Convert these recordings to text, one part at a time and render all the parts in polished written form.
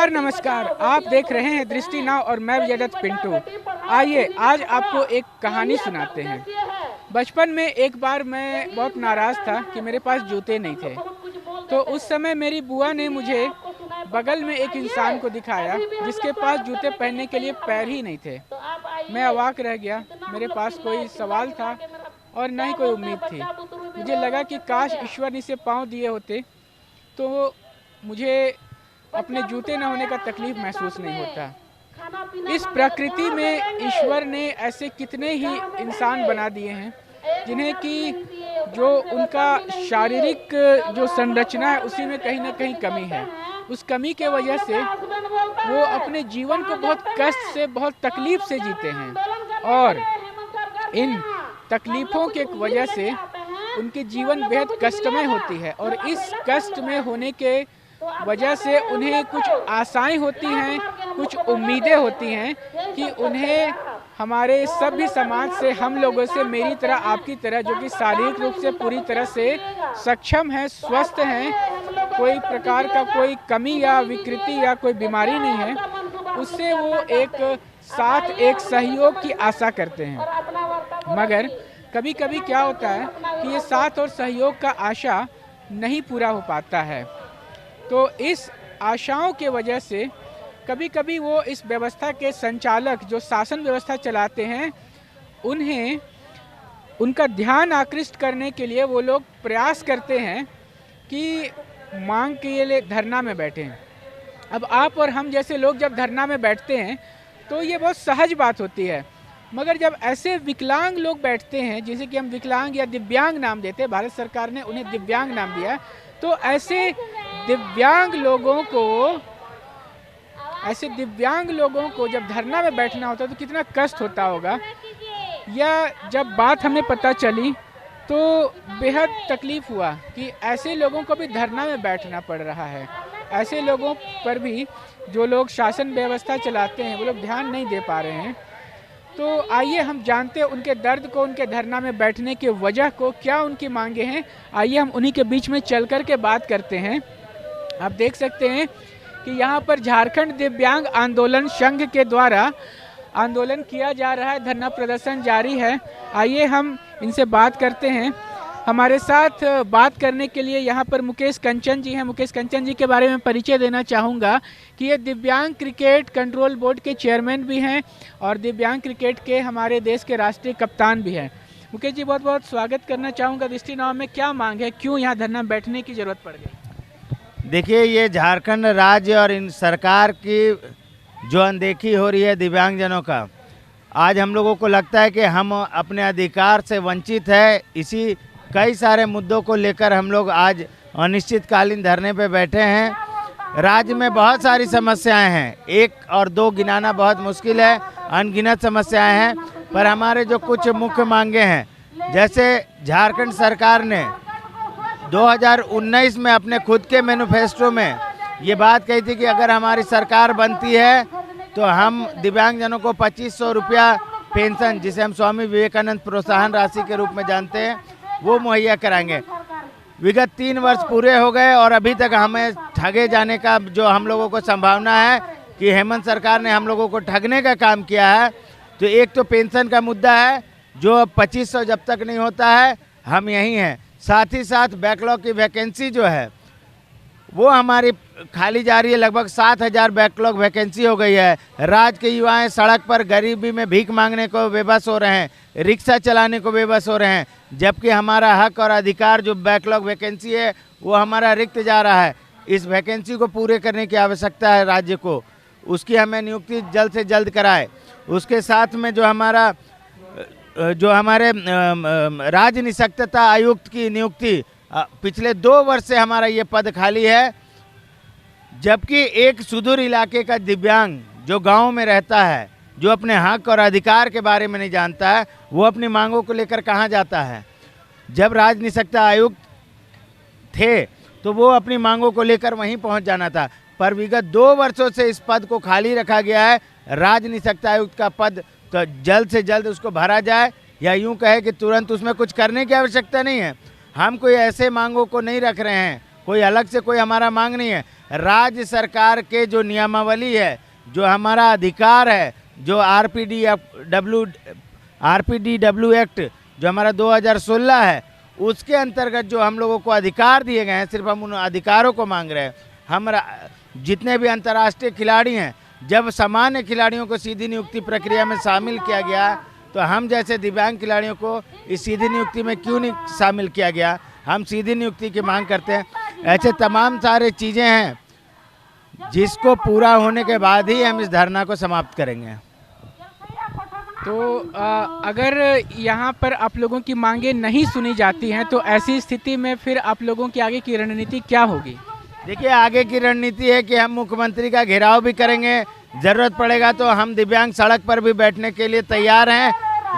नमस्कार। आप देख रहे हैं दृष्टि नाव और मैं विजयदत्त पिंटू। आइए आज आपको एक कहानी सुनाते हैं। बचपन में एक बार मैं बहुत नाराज़ था कि मेरे पास जूते नहीं थे। तो उस समय मेरी बुआ ने मुझे बगल में एक इंसान को दिखाया जिसके पास जूते पहनने के लिए पैर ही नहीं थे। मैं अवाक रह गया। मेरे पास कोई सवाल था और न ही कोई उम्मीद थी। मुझे लगा कि काश ईश्वर ने इसे पाँव दिए होते तो मुझे अपने जूते न होने का तकलीफ महसूस नहीं होता। इस प्रकृति में ईश्वर ने ऐसे कितने ही इंसान बना दिए हैं जिन्हें कि जो उनका शारीरिक जो संरचना है उसी में कहीं ना कहीं कमी है। उस कमी के वजह से वो अपने जीवन को बहुत कष्ट से, बहुत तकलीफ से जीते हैं और इन तकलीफ़ों के वजह से उनके जीवन बेहद कष्टमय होती है और इस कष्ट में होने के वजह से उन्हें कुछ आशाएं होती हैं, कुछ उम्मीदें होती हैं कि उन्हें हमारे सभ्य समाज से, हम लोगों से, मेरी तरह, आपकी तरह, जो कि शारीरिक रूप से पूरी तरह से सक्षम हैं, स्वस्थ हैं, कोई प्रकार का कोई कमी या विकृति या कोई बीमारी नहीं है, उससे वो एक साथ, एक सहयोग की आशा करते हैं। मगर कभी कभी क्या होता है कि ये साथ और सहयोग का आशा नहीं पूरा हो पाता है। तो इस आशाओं के वजह से कभी कभी वो इस व्यवस्था के संचालक जो शासन व्यवस्था चलाते हैं उन्हें उनका ध्यान आकृष्ट करने के लिए वो लोग प्रयास करते हैं कि मांग के लिए धरना में बैठें। अब आप और हम जैसे लोग जब धरना में बैठते हैं तो ये बहुत सहज बात होती है, मगर जब ऐसे विकलांग लोग बैठते हैं जिसे कि हम विकलांग या दिव्यांग नाम देते हैं, भारत सरकार ने उन्हें दिव्यांग नाम दिया है, तो ऐसे दिव्यांग लोगों को जब धरना में बैठना होता है तो कितना कष्ट होता होगा। या जब बात हमें पता चली तो बेहद तकलीफ़ हुआ कि ऐसे लोगों को भी धरना में बैठना पड़ रहा है। ऐसे लोगों पर भी जो लोग शासन व्यवस्था चलाते हैं वो लोग ध्यान नहीं दे पा रहे हैं। तो आइए हम जानते हैं उनके दर्द को, उनके धरना में बैठने की वजह को, क्या उनकी मांगे हैं। आइए हम उन्हीं के बीच में चल कर के बात करते हैं। आप देख सकते हैं कि यहाँ पर झारखंड दिव्यांग आंदोलन संघ के द्वारा आंदोलन किया जा रहा है, धरना प्रदर्शन जारी है। आइए हम इनसे बात करते हैं। हमारे साथ बात करने के लिए यहाँ पर मुकेश कंचन जी हैं। मुकेश कंचन जी के बारे में परिचय देना चाहूँगा कि ये दिव्यांग क्रिकेट कंट्रोल बोर्ड के चेयरमैन भी हैं और दिव्यांग क्रिकेट के हमारे देश के राष्ट्रीय कप्तान भी हैं। मुकेश जी, बहुत बहुत स्वागत करना चाहूँगा। दृष्टि नाव में क्या मांग है, क्यों यहाँ धरना बैठने की ज़रूरत पड़ गई? देखिए, ये झारखंड राज्य और इन सरकार की जो अनदेखी हो रही है दिव्यांगजनों का, आज हम लोगों को लगता है कि हम अपने अधिकार से वंचित है। इसी कई सारे मुद्दों को लेकर हम लोग आज अनिश्चितकालीन धरने पे बैठे हैं। राज्य में बहुत सारी समस्याएं हैं, एक और दो गिनाना बहुत मुश्किल है, अनगिनत समस्याएं हैं। पर हमारे जो कुछ मुख्य मांगे हैं, जैसे झारखंड सरकार ने 2019 में अपने खुद के मैनिफेस्टो में ये बात कही थी कि अगर हमारी सरकार बनती है तो हम दिव्यांगजनों को 2500 रुपया पेंशन, जिसे हम स्वामी विवेकानंद प्रोत्साहन राशि के रूप में जानते हैं, वो मुहैया कराएंगे। विगत 3 वर्ष पूरे हो गए और अभी तक हमें ठगे जाने का जो हम लोगों को संभावना है कि हेमंत सरकार ने हम लोगों को ठगने का काम किया है। तो एक तो पेंशन का मुद्दा है जो 2500 जब तक नहीं होता है हम यहीं हैं। साथ ही साथ बैकलॉग की वैकेंसी जो है वो हमारी खाली जा रही है। लगभग 7000 बैकलॉग वैकेंसी हो गई है। राज्य के युवाएं सड़क पर गरीबी में भीख मांगने को बेबस हो रहे हैं, रिक्शा चलाने को बेबस हो रहे हैं, जबकि हमारा हक और अधिकार जो बैकलॉग वैकेंसी है वो हमारा रिक्त जा रहा है। इस वैकेंसी को पूरे करने की आवश्यकता है राज्य को, उसकी हमें नियुक्ति जल्द से जल्द कराए। उसके साथ में जो हमारे राज्य निःशक्तता आयुक्त की नियुक्ति, पिछले 2 वर्ष से हमारा ये पद खाली है, जबकि एक सुदूर इलाके का दिव्यांग जो गांव में रहता है, जो अपने हक और अधिकार के बारे में नहीं जानता है, वो अपनी मांगों को लेकर कहाँ जाता है। जब राज्य निःशक्तता आयुक्त थे तो वो अपनी मांगों को लेकर वहीं पहुंच जाना था, पर विगत 2 वर्षों से इस पद को खाली रखा गया है। राज्य निःशक्तता आयुक्त का पद तो जल्द से जल्द उसको भरा जाए, या यूँ कहे कि तुरंत उसमें कुछ करने की आवश्यकता नहीं है। हम कोई ऐसे मांगों को नहीं रख रहे हैं, कोई अलग से कोई हमारा मांग नहीं है। राज्य सरकार के जो नियमावली है, जो हमारा अधिकार है, जो आरपीडीडब्ल्यू एक्ट जो हमारा 2016 है, उसके अंतर्गत जो हम लोगों को अधिकार दिए गए हैं, सिर्फ हम उन अधिकारों को मांग रहे हैं। हम जितने भी अंतर्राष्ट्रीय खिलाड़ी हैं, जब सामान्य खिलाड़ियों को सीधी नियुक्ति प्रक्रिया में शामिल किया गया, तो हम जैसे दिव्यांग खिलाड़ियों को इस सीधी नियुक्ति में क्यों नहीं शामिल किया गया? हम सीधी नियुक्ति की मांग करते हैं। ऐसे तमाम सारे चीज़ें हैं जिसको पूरा होने के बाद ही हम इस धरना को समाप्त करेंगे। तो अगर यहाँ पर आप लोगों की मांगे नहीं सुनी जाती हैं तो ऐसी स्थिति में फिर आप लोगों की आगे की रणनीति क्या होगी? देखिए, आगे की रणनीति है कि हम मुख्यमंत्री का घेराव भी करेंगे। ज़रूरत पड़ेगा तो हम दिव्यांग सड़क पर भी बैठने के लिए तैयार हैं।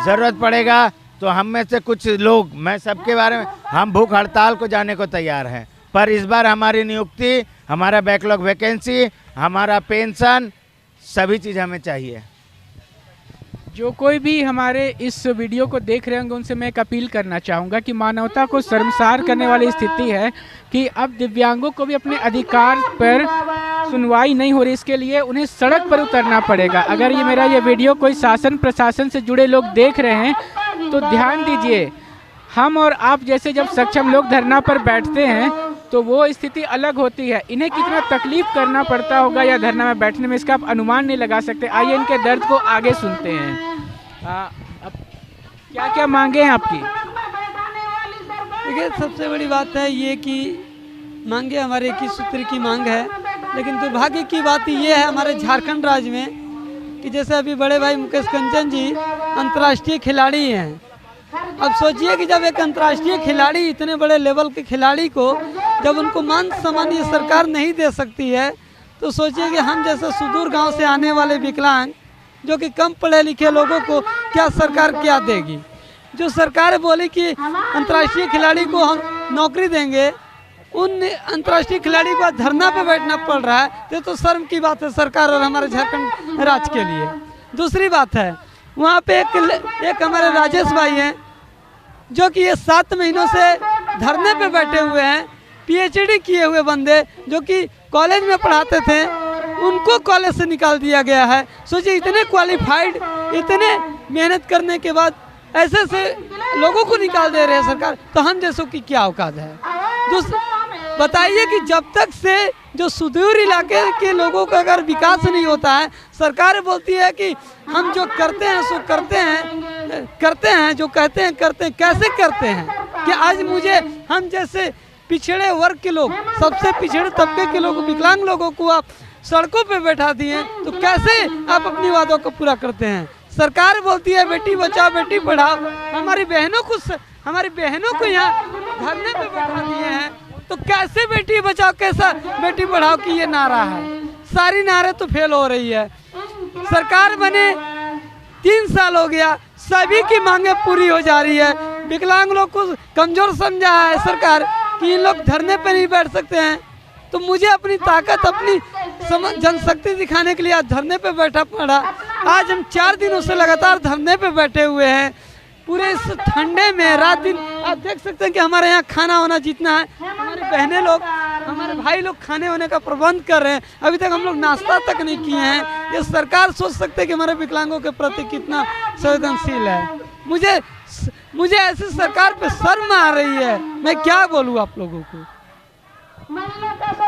ज़रूरत पड़ेगा तो हम में से कुछ लोग, मैं सबके बारे में, हम भूख हड़ताल को जाने को तैयार हैं। पर इस बार हमारी नियुक्ति, हमारा बैकलॉग वैकेंसी, हमारा पेंशन, सभी चीज़ हमें चाहिए। जो कोई भी हमारे इस वीडियो को देख रहे होंगे उनसे मैं एक अपील करना चाहूँगा कि मानवता को शर्मसार करने वाली स्थिति है कि अब दिव्यांगों को भी अपने अधिकार पर सुनवाई नहीं हो रही। इसके लिए उन्हें सड़क पर उतरना पड़ेगा। अगर ये वीडियो कोई शासन प्रशासन से जुड़े लोग देख रहे हैं तो ध्यान दीजिए, हम और आप जैसे जब सक्षम लोग धरना पर बैठते हैं तो वो स्थिति अलग होती है। इन्हें कितना तकलीफ करना पड़ता होगा या धरना में बैठने में, इसका आप अनुमान नहीं लगा सकते। आइए इनके दर्द को आगे सुनते हैं। अब क्या क्या मांगे हैं आपकी? देखिए, सबसे बड़ी बात है ये कि मांगे हमारे 21 सूत्र की मांग है, लेकिन दुर्भाग्य की बात ये है हमारे झारखंड राज्य में कि जैसे अभी बड़े भाई मुकेश कंचन जी अंतर्राष्ट्रीय खिलाड़ी हैं। अब सोचिए कि जब एक अंतर्राष्ट्रीय खिलाड़ी, इतने बड़े लेवल के खिलाड़ी को जब उनको मान सम्मान ये सरकार नहीं दे सकती है, तो सोचिए कि हम जैसे सुदूर गांव से आने वाले विकलांग, जो कि कम पढ़े लिखे लोगों को क्या सरकार क्या देगी? जो सरकार बोली कि अंतर्राष्ट्रीय खिलाड़ी को हम नौकरी देंगे, उन अंतर्राष्ट्रीय खिलाड़ी को धरना पे बैठना पड़ रहा है। तो शर्म की बात है सरकार और हमारे झारखंड राज्य के लिए। दूसरी बात है, वहाँ पे एक हमारे राजेश भाई हैं जो कि ये 7 महीनों से धरने पे बैठे हुए हैं। पीएचडी किए हुए बंदे जो कि कॉलेज में पढ़ाते थे, उनको कॉलेज से निकाल दिया गया है। सोचिए, इतने क्वालिफाइड, इतने मेहनत करने के बाद ऐसे से लोगों को निकाल दे रहे हैं सरकार, तो हम जैसों की क्या औकात है? बताइए कि जब तक से जो सुदूर इलाके के लोगों का अगर विकास नहीं होता है, सरकार बोलती है कि हम जो करते हैं सो करते हैं, जो कहते हैं करते हैं। कैसे करते हैं कि आज हम जैसे पिछड़े वर्ग के लोग, सबसे पिछड़े तबके के लोग, विकलांग लोगों को आप सड़कों पे बैठा दिए, तो कैसे आप अपनी वादों को पूरा करते हैं? सरकार बोलती है बेटी बचाओ बेटी पढ़ाओ, हमारी बहनों को यहाँ धरने पे बैठा दिए हैं, तो कैसे बेटी बचाओ, कैसा बेटी पढ़ाओ की ये नारा है? सारी नारे तो फेल हो रही है। सरकार बने 3 साल हो गया, सभी की मांगे पूरी हो जा रही है। विकलांग लोग को कमजोर समझा है सरकार कि इन लोग धरने पे नहीं बैठ सकते हैं, तो मुझे अपनी ताकत, अपनी जनशक्ति दिखाने के लिए आज धरने पे बैठा पड़ा। आज हम 4 दिनों से लगातार धरने पे बैठे हुए हैं, पूरे इस ठंडे में रात दिन। आप देख सकते हैं कि हमारे यहाँ खाना वाना जितना है, हमारी बहनें लोग, हमारे भाई लोग खाने होने का प्रबंध कर रहे हैं। अभी तक हम लोग नाश्ता तक नहीं किए हैं। ये सरकार सोच सकते हैं कि हमारे विकलांगों के प्रति कितना संवेदनशील है। मुझे ऐसी सरकार पे शर्म आ रही है, मैं क्या बोलूँ आप लोगों को।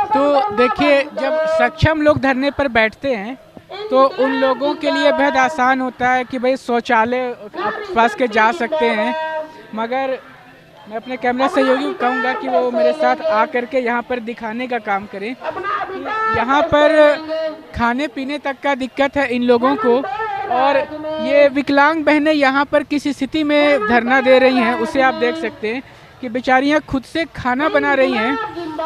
तो देखिए, जब सक्षम लोग धरने पर बैठते हैं तो उन लोगों के लिए बेहद आसान होता है कि भाई शौचालय आप पास के जा सकते हैं। मगर मैं अपने कैमरा सहयोगी को कहूँगा कि वो मेरे साथ आ करके यहाँ पर दिखाने का काम करें। यहाँ पर खाने पीने तक का दिक्कत है इन लोगों को, और ये विकलांग बहनें यहाँ पर किस स्थिति में धरना दे रही हैं उसे आप देख सकते हैं कि बेचारियाँ खुद से खाना बना रही हैं।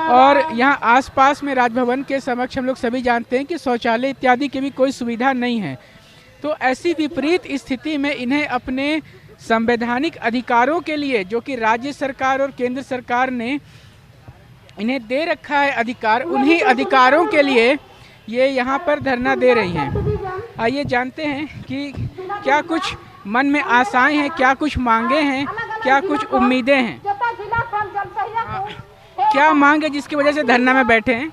और यहाँ आसपास में राजभवन के समक्ष हम लोग सभी जानते हैं कि शौचालय इत्यादि की भी कोई सुविधा नहीं है। तो ऐसी विपरीत स्थिति में इन्हें अपने संवैधानिक अधिकारों के लिए, जो कि राज्य सरकार और केंद्र सरकार ने इन्हें दे रखा है अधिकार, उन्हीं अधिकारों के लिए ये यहाँ पर धरना दे रही हैं। आइए जानते हैं कि क्या कुछ मन में आशाएं हैं, क्या कुछ मांगे हैं, क्या कुछ उम्मीदें हैं। क्या मांग है जिसकी वजह से धरना में बैठे हैं?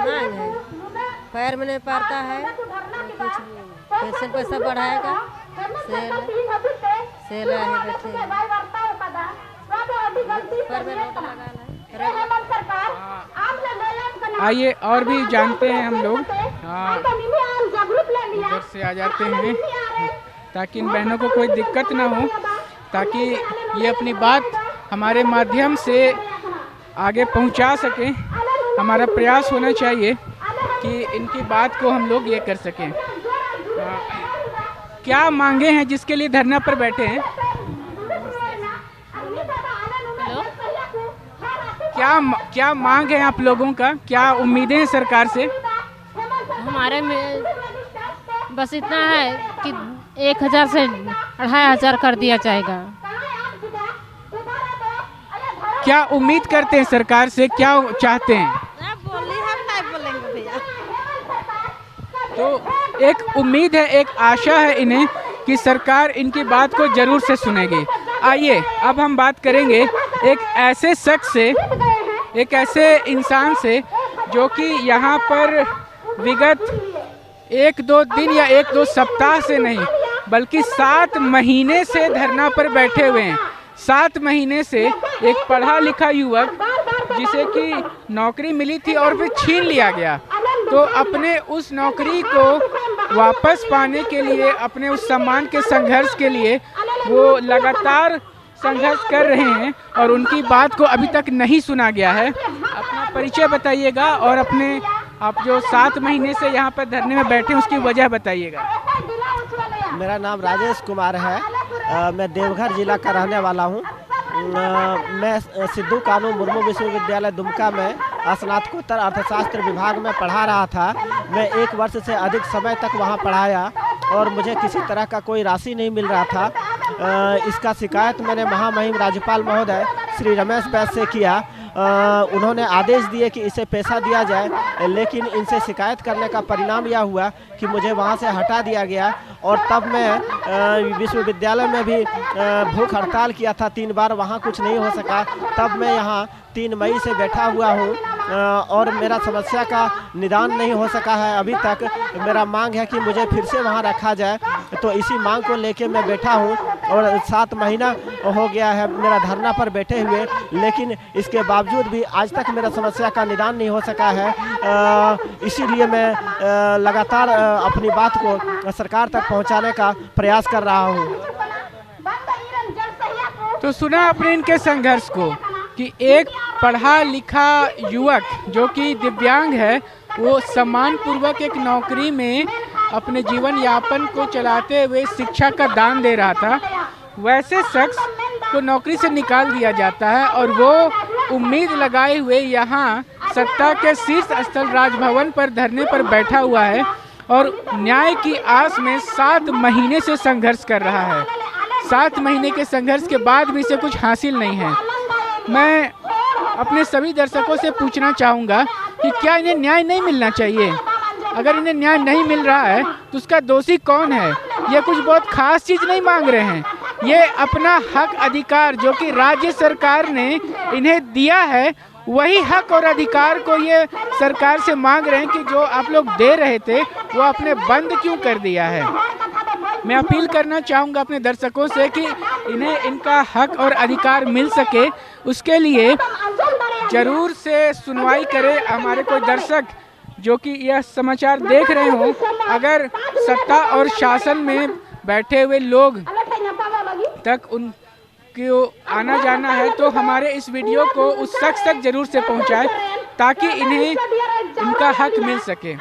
मांग है, पैर में नहीं पड़ता है, कुछ पेंशन पैसा बढ़ाएगा, सेल है बैठे पर में नोट लगाना है। आइए और भी जानते हैं हम लोग। हाँ, इधर से आ जाते हैं ताकि इन बहनों को कोई दिक्कत ना हो, ताकि ये अपनी बात हमारे माध्यम से आगे पहुंचा सकें। हमारा प्रयास होना चाहिए कि इनकी बात को हम लोग ये कर सकें। क्या मांगे हैं जिसके लिए धरना पर बैठे हैं? क्या मांग है आप लोगों का? क्या उम्मीदें हैं सरकार से? हमारे में बस इतना है कि 1000 से 2500 कर दिया जाएगा। क्या उम्मीद करते हैं सरकार से, क्या चाहते हैं? हम नहीं बोलेंगे भैया। तो एक उम्मीद है, एक आशा है इन्हें कि सरकार इनकी बात को जरूर से सुनेगी। आइए अब हम बात करेंगे एक ऐसे शख्स से, एक ऐसे इंसान से जो कि यहाँ पर विगत 1-2 दिन या 1-2 सप्ताह से नहीं बल्कि 7 महीने से धरना पर बैठे हुए हैं। 7 महीने से एक पढ़ा लिखा युवक जिसे कि नौकरी मिली थी और फिर छीन लिया गया, तो अपने उस नौकरी को वापस पाने के लिए, अपने उस सम्मान के संघर्ष के लिए वो लगातार संघर्ष कर रहे हैं और उनकी बात को अभी तक नहीं सुना गया है। अपना परिचय बताइएगा और अपने आप जो 7 महीने से यहाँ पर धरने में बैठे हैं उसकी वजह बताइएगा। मेरा नाम राजेश कुमार है। मैं देवघर जिला का रहने वाला हूँ। मैं सिद्धू कानू मुर्मू विश्वविद्यालय दुमका में स्नातकोत्तर अर्थशास्त्र विभाग में पढ़ा रहा था। मैं 1 वर्ष से अधिक समय तक वहाँ पढ़ाया और मुझे किसी तरह का कोई राशि नहीं मिल रहा था। इसका शिकायत मैंने महामहिम राज्यपाल महोदय श्री रमेश बैस से किया। उन्होंने आदेश दिए कि इसे पैसा दिया जाए, लेकिन इनसे शिकायत करने का परिणाम यह हुआ कि मुझे वहाँ से हटा दिया गया और तब मैं विश्वविद्यालय में भी भूख हड़ताल किया था 3 बार, वहाँ कुछ नहीं हो सका। तब मैं यहाँ 3 मई से बैठा हुआ हूँ और मेरा समस्या का निदान नहीं हो सका है अभी तक। मेरा मांग है कि मुझे फिर से वहाँ रखा जाए, तो इसी मांग को लेके मैं बैठा हूँ और 7 महीना हो गया है मेरा धरना पर बैठे हुए, लेकिन इसके बावजूद भी आज तक मेरा समस्या का निदान नहीं हो सका है। इसीलिए मैं लगातार अपनी बात को सरकार तक पहुँचाने का प्रयास कर रहा हूँ। तो सुना आपने इनके संघर्ष को कि एक पढ़ा लिखा युवक जो कि दिव्यांग है वो सम्मानपूर्वक एक नौकरी में अपने जीवन यापन को चलाते हुए शिक्षा का दान दे रहा था, वैसे शख्स को नौकरी से निकाल दिया जाता है और वो उम्मीद लगाए हुए यहाँ सत्ता के शीर्ष स्थल राजभवन पर धरने पर बैठा हुआ है और न्याय की आस में 7 महीने से संघर्ष कर रहा है। 7 महीने के संघर्ष के बाद भी इसे कुछ हासिल नहीं है। मैं अपने सभी दर्शकों से पूछना चाहूँगा कि क्या इन्हें न्याय नहीं मिलना चाहिए? अगर इन्हें न्याय नहीं मिल रहा है तो उसका दोषी कौन है? ये कुछ बहुत खास चीज़ नहीं मांग रहे हैं, ये अपना हक अधिकार जो कि राज्य सरकार ने इन्हें दिया है वही हक और अधिकार को ये सरकार से मांग रहे हैं कि जो आप लोग दे रहे थे वो आपने बंद क्यों कर दिया है। मैं अपील करना चाहूँगा अपने दर्शकों से कि इन्हें इनका हक और अधिकार मिल सके, उसके लिए जरूर से सुनवाई करें। हमारे कोई दर्शक जो कि यह समाचार देख रहे हों, अगर सत्ता और शासन में बैठे हुए लोग तक उनको आना जाना है तो हमारे इस वीडियो को उस शख्स तक जरूर से पहुंचाएं ताकि इन्हें इनका हक मिल सके।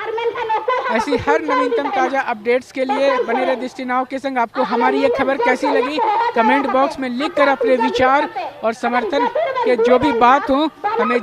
ऐसी हर नवीनतम ताज़ा अपडेट्स के लिए बने रहे दृष्टि नाव के संग। आपको हमारी ये खबर कैसी लगी कमेंट बॉक्स में लिखकर अपने विचार और समर्थन के जो भी बात हो हमें